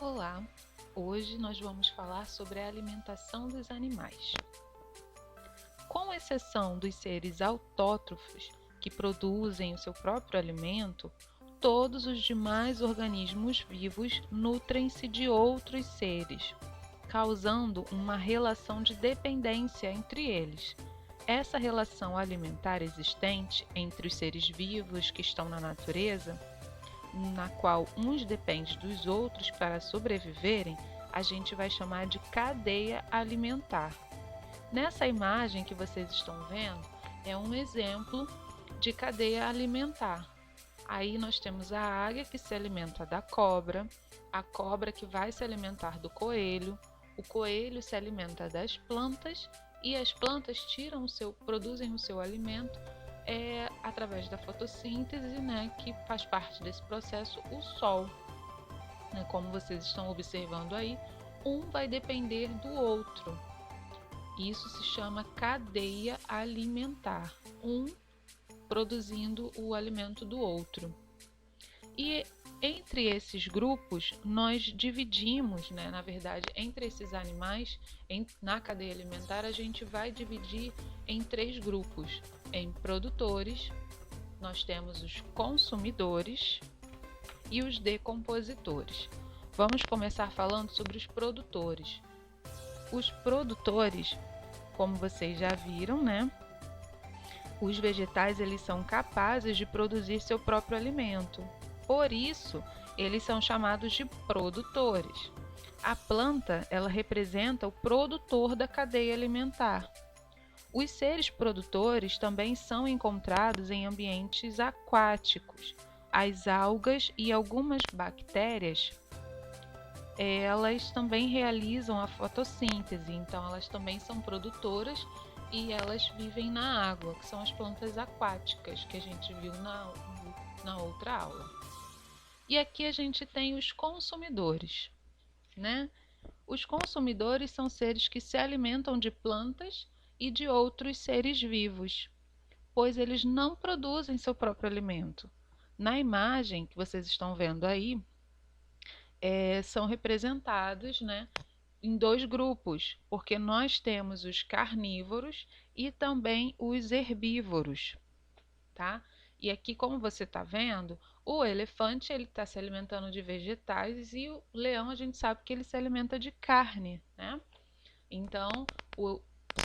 Olá, hoje nós vamos falar sobre a alimentação dos animais. Com exceção dos seres autótrofos, que produzem o seu próprio alimento, todos os demais organismos vivos nutrem-se de outros seres, causando uma relação de dependência entre eles. Essa relação alimentar existente entre os seres vivos que estão na natureza, na qual uns dependem dos outros para sobreviverem, a gente vai chamar de cadeia alimentar. Nessa imagem que vocês estão vendo, é um exemplo de cadeia alimentar. Aí nós temos a águia que se alimenta da cobra, a cobra que vai se alimentar do coelho, o coelho se alimenta das plantas e as plantas produzem o seu alimento através da fotossíntese, né, que faz parte desse processo o sol. Como vocês estão observando aí, um vai depender do outro. Isso se chama cadeia alimentar, um produzindo o alimento do outro. E entre esses grupos, nós dividimos, na verdade, entre esses animais, na cadeia alimentar, a gente vai dividir em 3 grupos. Em produtores, nós temos os consumidores e os decompositores. Vamos começar falando sobre os produtores. Os produtores, como vocês já viram, os vegetais eles são capazes de produzir seu próprio alimento. Por isso, eles são chamados de produtores. A planta, ela representa o produtor da cadeia alimentar. Os seres produtores também são encontrados em ambientes aquáticos. As algas e algumas bactérias, elas também realizam a fotossíntese, então elas também são produtoras e elas vivem na água, que são as plantas aquáticas que a gente viu na outra aula. E aqui a gente tem os consumidores, Os consumidores são seres que se alimentam de plantas e de outros seres vivos, pois eles não produzem seu próprio alimento. Na imagem que vocês estão vendo aí, são representados, em 2 grupos, porque nós temos os carnívoros e também os herbívoros, tá? E aqui, como você está vendo, o elefante ele está se alimentando de vegetais e o leão a gente sabe que ele se alimenta de carne, Então,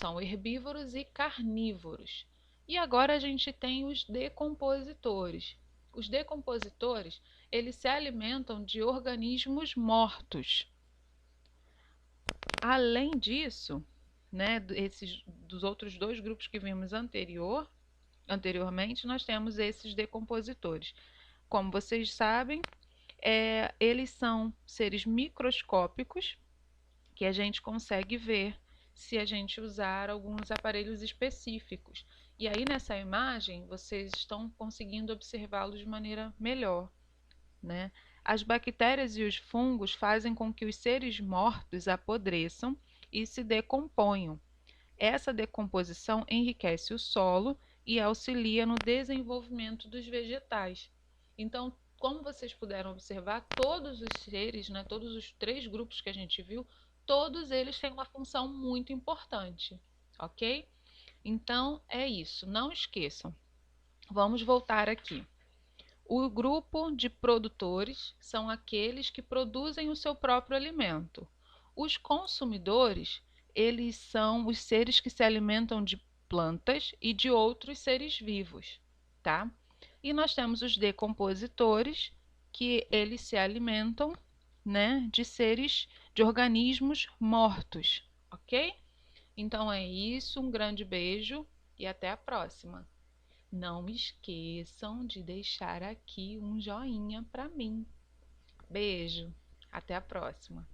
são herbívoros e carnívoros. E agora a gente tem os decompositores. Os decompositores, eles se alimentam de organismos mortos. Além disso, dos outros 2 grupos que vimos anteriormente, nós temos esses decompositores. Como vocês sabem, eles são seres microscópicos que a gente consegue ver se a gente usar alguns aparelhos específicos. E aí nessa imagem vocês estão conseguindo observá-los de maneira melhor, As bactérias e os fungos fazem com que os seres mortos apodreçam e se decomponham. Essa decomposição enriquece o solo e auxilia no desenvolvimento dos vegetais. Então, como vocês puderam observar, todos os seres, todos os 3 grupos que a gente viu, todos eles têm uma função muito importante, ok? Então, é isso. Não esqueçam. Vamos voltar aqui. O grupo de produtores são aqueles que produzem o seu próprio alimento. Os consumidores, eles são os seres que se alimentam de plantas e de outros seres vivos, tá? E nós temos os decompositores, que eles se alimentam, de organismos mortos, ok? Então é isso, um grande beijo e até a próxima. Não esqueçam de deixar aqui um joinha para mim. Beijo, até a próxima.